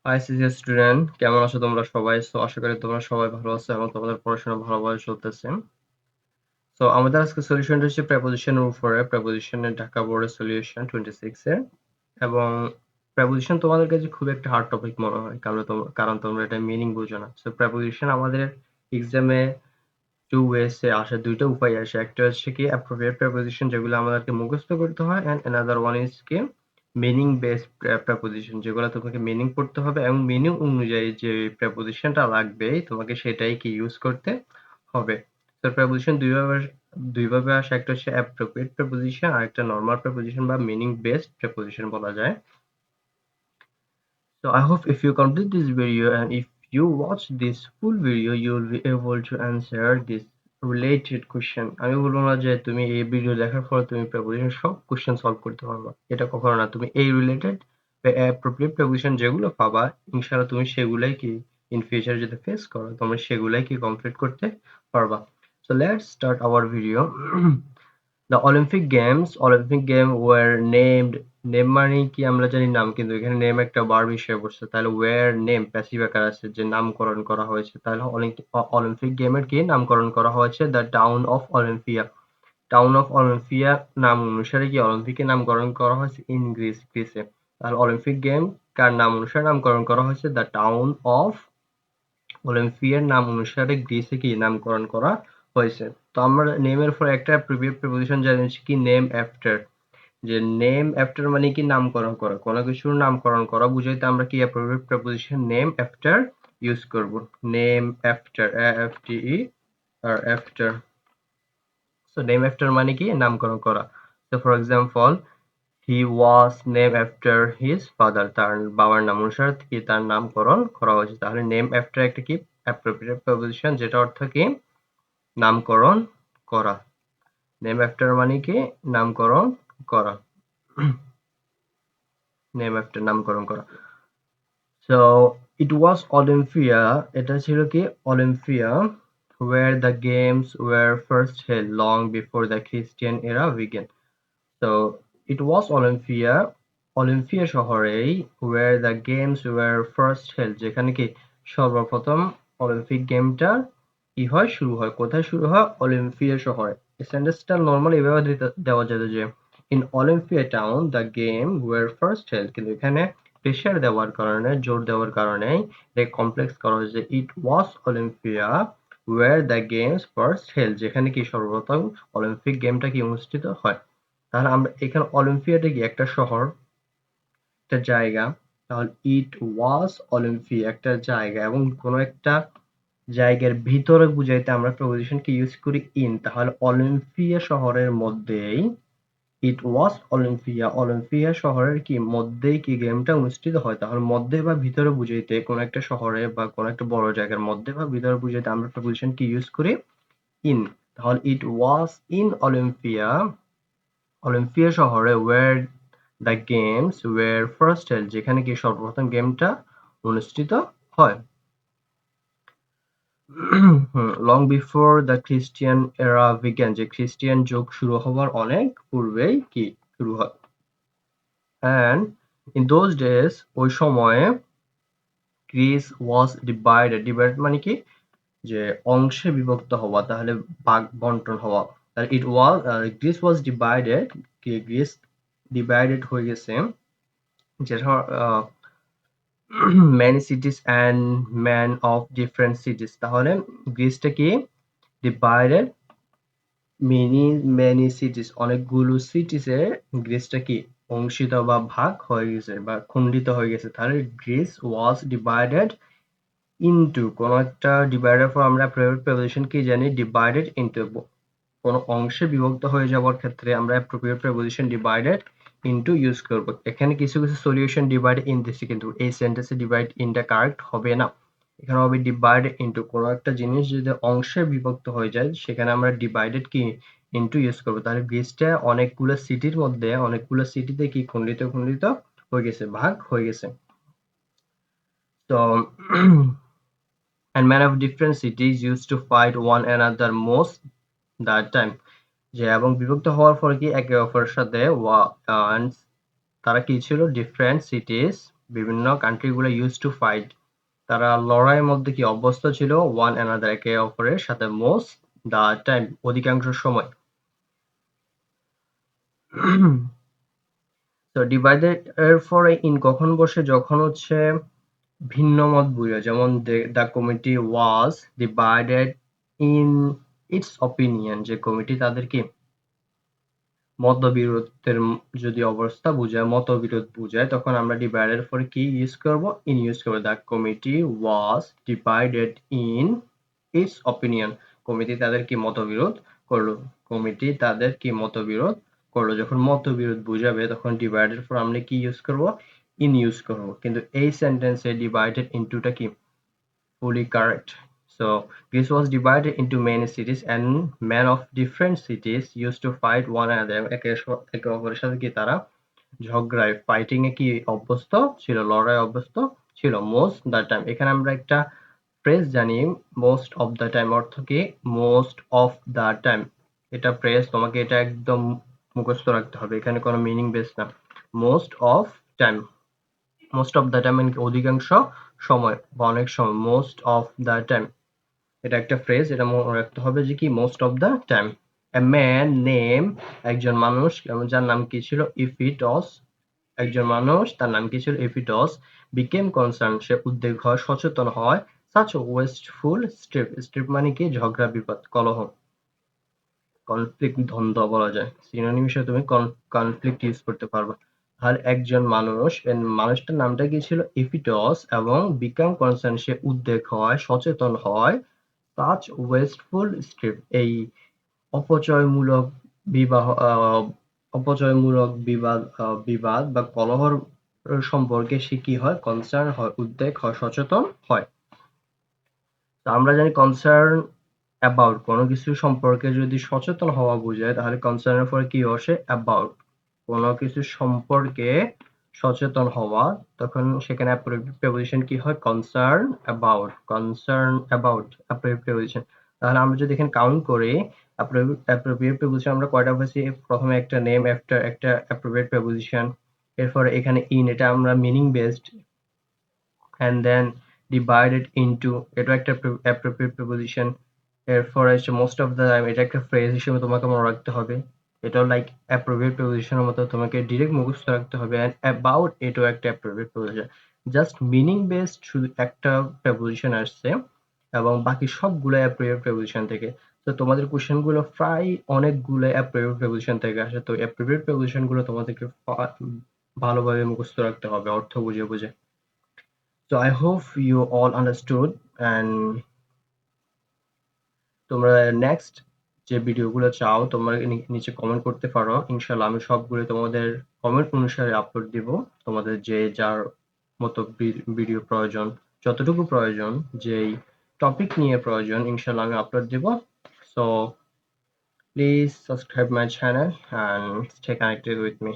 High CGS student, কেমন আছো তোমরা সবাই? আশা করি তোমরা সবাই ভালো আছো এবং তোমাদের পড়াশোনা ভালোভাবে চলতেছে। আমাদের আজকে সলিউশনটা হচ্ছে প্রেপোজিশনের উপরে, প্রেপোজিশনের ঢাকা বোর্ডের সলিউশন 26 এর। এবং প্রেপোজিশন তোমাদের কাছে খুব একটা হার্ড টপিক মনে হয়, কারণ তোমরা এটা মিনিং বুঝো না। প্রেপোজিশন আমাদের এক্সামে টু ওয়েসে আসে, দুইটা উপায় আসে। একটা হচ্ছে কি অ্যাপ্রোপ্রিয়েট প্রেপোজিশন, যেগুলো আমাদেরকে মুখস্থ করতে হয়, এন্ড অ্যানাদার ওয়ান ইজ কি মিনিং বেসড প্রেপোজিশন, যেগুলো তোমাকে মিনিং পড়তে হবে এবং মিনিং অনুযায়ী যে প্রেপোজিশনটা লাগবে তোমাকে সেটাই কি ইউজ করতে হবে। তো প্রেপোজিশন দুইভাবে আসে, একটা হচ্ছে অ্যাপ্রোপ্রিয়েট প্রেপোজিশন আর একটা নর্মাল প্রেপোজিশন বা মিনিং বেসড প্রেপোজিশন বলা যায়। So I hope if you complete this video and if you watch this full video, you will be able to answer this related question. আমি বলবো না যে তুমি এই ভিডিও দেখার পর তুমি প্রেপোজিশন সব কোশ্চেন সলভ করতে পারবা, এটা কখনো না। তুমি এই রিলেটেড অ্যাপ্রোপ্রিয়েট প্রেপোজিশন যেগুলো পাবা, ইনশাআল্লাহ তুমি সেগুলাই কি ইন ফিউচার যদি ফেস করো, তোমরা সেগুলাই কি কমপ্লিট করতে পারবা। So let's start our video. The Olympic game were named. Name মানে কি আমরা জানি নাম, কিন্তু এখানে নেম একটা ভার্ব হিসেবে বসছে, তাহলে ওয়্যার নেম প্যাসিভ আকার আছে, যে নামকরণ করা হয়েছে। তাহলে অলিম্পিক গেমের কি নামকরণ করা হয়েছে? The town of Olympia. Town of Olympia নাম অনুসারে কি অলিম্পিকের নামকরণ করা হয়েছে ইন গ্রিসে। তাহলে অলিম্পিক গেম কার নাম অনুসারে নামকরণ করা হয়েছে? দ্য টাউন অফ অলিম্পিয়ার নাম অনুসারে গ্রিসে কি নামকরণ করা হয়েছে। তো আমরা নেমের পর একটা প্রিপোজিশন জানিয়েছি কি নেম আফটার। যে নেম আফটার মানে কি নামকরণ করা, কোনো কিছুর নামকরণ করা বুঝাইতে আমরা কি প্রিপোজিশন নেম আফটার ইউজ করব। নেম আফটার, এএফটিই আর আফটার। সো নেম আফটার মানে কি নামকরণ করা। So for example, he was name after his father, তার বাবার নাম অনুসারে কি তার নামকরণ করা হয়েছে। তাহলে নেম আফটার একটা কি অ্যাপ্রোপ্রিয়েট প্রিপোজিশন, যেটা অর্থ কি নামকরণ করা। নেম আফটার মানে কি নামকরণ করা। নেম আফটার নামকরণ করা। সো ইট ওয়াজ অলিম্পিয়া, এটা ছিল কি Olympia, where the games were first held long before the Christian era began. So it was Olympia, Olympia শহরেই, where the games were first held, যেখানে কি সর্বপ্রথম অলিম্পিক গেমটা কি হয় শুরু হয়। কোথায় শুরু হয়? অলিম্পিয়া শহরে। এই সেন্টেন্সটা নরমালি এভাবে দেওয়া যেত যে in Olympia town the game were first held, কিন্তু এখানে প্রেশার দেওয়ার কারণে, জোর দেওয়ার কারণে এটা কমপ্লেক্স করা হয়েছে it was Olympia where the games first held, যেখানে কি সর্বপ্রথম অলিম্পিক গেমটা কি অনুষ্ঠিত হয়। তাহলে আমরা এখানে অলিম্পিয়াটা কি একটা শহর, একটা জায়গা। তাহলে ইট ওয়াজ অলিম্পিয়া একটা জায়গা এবং কোনো একটা জায়গার ভিতরে বুঝাইতে আমরা প্রিপোজিশন কি ইউজ করি ইন। তাহলে অলিম্পিয়া শহরের মধ্যেই, ইট ওয়াজ অলিম্পিয়া, অলিম্পিয়া শহরের কি মধ্যেই কি গেমটা অনুষ্ঠিত হয়। তাহলে মধ্যে বা ভিতরে বুঝাইতে কোনো একটা শহরে বা কোনো একটা বড় জায়গার মধ্যে বা ভিতরে বুঝাইতে আমরা প্রিপোজিশন কি ইউজ করি ইন। তাহলে it was in Olympia, Olympia শহরে, were the games were first held, যেখানে কি সর্বপ্রথম গেমটা অনুষ্ঠিত হয়। লং বিফোর দ্য খ্রিস্টিয়ান এরা বিজ্ঞান, যে খ্রিস্টিয়ান যুগ শুরু হওয়ার অনেক পূর্বেই কি শুরু হয়। অ্যান্ড ইন দোজ ডেজ, ওই সময়ে, গ্রিস ওয়াজ ডিভাইডেড, ডিভাইড মানে কি যে অংশে বিভক্ত হওয়া, তাহলে ভাগ বন্টন হওয়া। তাহলে it was Greece was divided, কি গ্রিস ডিভাইডেড হয়ে গেছে, যেটা many cities and men of different cities। তাহলে গ্রিসটা কি ডিভাইডেড মেনি সিটিস, অনেকগুলো সিটিসে গ্রিসটা কি অংশিত বা ভাগ হয়ে গেছে বা খণ্ডিত হয়ে গেছে। তাহলে গ্রিস ওয়াজ ডিভাইডেড ইনটু, কোন একটা ডিভাইডের পর আমরা প্রেপোজিশন কি জানি ডিভাইডেড ইনটু, কোন অংশে বিভক্ত হয়ে যাওয়ার ক্ষেত্রে আমরা appropriate preposition divided into use করব। এখানে কিছু কিছু সলিউশন ডিভাইড ইন দিছি, কিন্তু এই সেন্টেন্সে ডিভাইড ইনটা কারেক্ট হবে না। এখানে হবে ডিভাইড ইনটু, কোনো একটা জিনিস যদি অংশে বিভক্ত হয়ে যায় সেখানে আমরা ডিভাইডেড কি ইনটু ইউজ করব। তাহলে গ্রিসটা অনেকগুলো সিটির মধ্যে, অনেকগুলো সিটিতে কি খণ্ডিত খণ্ডিত হয়ে গেছে, ভাগ হয়ে গেছে। তো and men of different cities used to fight one another most that time, যে এবং বিভক্ত হওয়ার পরে কি একে অপরের সাথে তারা কি ছিল ডিফারেন্ট সিটিজ বিভিন্ন কান্ট্রিগুলো ইউজ টু ফাইট, তারা লড়াইয়ের মধ্যে কি অভ্যস্ত ছিল, ওয়ান অ্যানাদার একে অপরের সাথে, মোস্ট দা টাইম অধিকাংশ সময়। তো ডিভাইডেড এর পরে ইন কখন বসে, যখন হচ্ছে ভিন্ন মত বুঝে, যেমন the committee was divided in it's opinion, যে কমিটি তাদের কি মতবিরোধের যদি অবস্থা বুঝায়, মতবিরোধ বুঝায়, তখন আমরা ডিভাইডের পরে কি ইউজ করব, ইন ইউজ করব। The committee was divided in it's opinion, committee তাদের কি মতবিরোধ করলো, কমিটি তাদের কি মতবিরোধ করলো। যখন মতবিরোধ বুঝাবে তখন ডিভাইডের পর আমরা কি ইউজ করব, ইন ইউজ করব। কিন্তু এই সেন্টেন্সে ডিভাইডেড ইনটুটা কি fully correct. So Greece was divided into many cities, and men of different cities used to fight one another. একে অপরের সাথে কি তারা ঝগড়ায়, ফাইটিং এ কি অভ্যস্ত ছিল, লড়াই অভ্যস্ত ছিল। মোস্ট দ্য টাইম, এখানে আমরা একটা ফ্রেজ জানি, মোস্ট অফ দ্য টাইম অর্থ কি, মোস্ট অফ দ্য টাইম। এটা ফ্রেজ, তোমাকে এটা একদম মুখস্থ রাখতে হবে, এখানে কোনো মিনিং বেস না। Most of time, most of the time মানে অধিকাংশ সময় বা অনেক সময়, মোস্ট অফ দ্য টাইম এটা একটা ফ্রেজ, এটা মনে রাখতে হবে যে কি most of the time. A man name, একজন মানুষ, যার নাম কি ছিল, ইফিটস, একজন মানুষ তার নাম কি ছিল, ইফিটস, বিকেম কনসার্ন, সে উদ্বেগ হয়, সচেতন হয়, সাচ ওয়েস্টফুল স্ট্রিপ, স্ট্রিপ মানে কি ঝগড়া, বিবাদ, কলহ, কনফ্লিক্ট, দ্বন্দ্ব বলা যায়। সিনোনিম হিসেবে তুমি কনফ্লিক্ট ইউজ করতে পারবে। আর একজন মানুষ, মানুষটার নামটা কি ছিল, ইফিটস, এবং বিকাম কনসার্ন, সে উদ্বেগ হয়, সচেতন হয়, সাচ ওয়েস্টফুল স্ট্রিপ, এই অপচয়মূলক বিবাহ অপচয়মূলক বিবাদ বা কলহর সম্পর্কে সে কি হয়, কনসার্ন হয়, উদ্বেগ হয়, সচেতন হয়। তো আমরা জানি কনসার্ন অ্যাবাউট, কোনো কিছু সম্পর্কে যদি সচেতন হওয়া বোঝায় তাহলে কনসার্নের পরে কি বসে, অ্যাবাউট। কোনো কিছু সম্পর্কে সচেতন হওয়া, তখন সেখানে প্রেপোজিশন কি হয়, concern about, concern about preposition. তাহলে আমরা যদি এখানে কাউন্ট করি, অ্যাপ্রোপ্রিয়েট প্রেপোজিশন আমরা কয়টা পাইছি, প্রথমে একটা নেম, আফটার একটা অ্যাপ্রোপ্রিয়েট প্রেপোজিশন, এরপরে এখানে ইন, এটা আমরা meaning based, and then divided into, এটা একটা appropriate preposition। এরপর হচ্ছে most of the time, এটা একটা phrase হিসেবে তোমাকে মনে রাখতে হবে, এটাও লাইক appropriate preposition এর মতো তোমাকে ডিরেক্ট মুখস্থ রাখতে হবে। and about, এটাও একটা appropriate preposition, just meaning based শুধু একটা preposition আসছে এবং বাকি সবগুলো appropriate preposition থেকে। তো তোমাদের কোশ্চেন গুলো প্রায় অনেকগুলো appropriate preposition থেকে আসে, তো appropriate preposition গুলো তোমাদেরকে ভালোভাবে মুখস্থ রাখতে হবে অর্থ বুঝে বুঝে। So I hope you all understood, and তোমরা নেক্সট যে ভিডিওগুলো চাও তোমরা নিচে কমেন্ট করতে পারো, ইনশাল্লাহ আমি সবগুলো তোমাদের কমেন্ট অনুসারে আপলোড দিব। তোমাদের যে যার মতো ভিডিও প্রয়োজন, যতটুকু প্রয়োজন, যেই টপিক নিয়ে প্রয়োজন, ইনশাল্লাহ আমি আপলোড দিব। So please subscribe my channel and stay connected with me.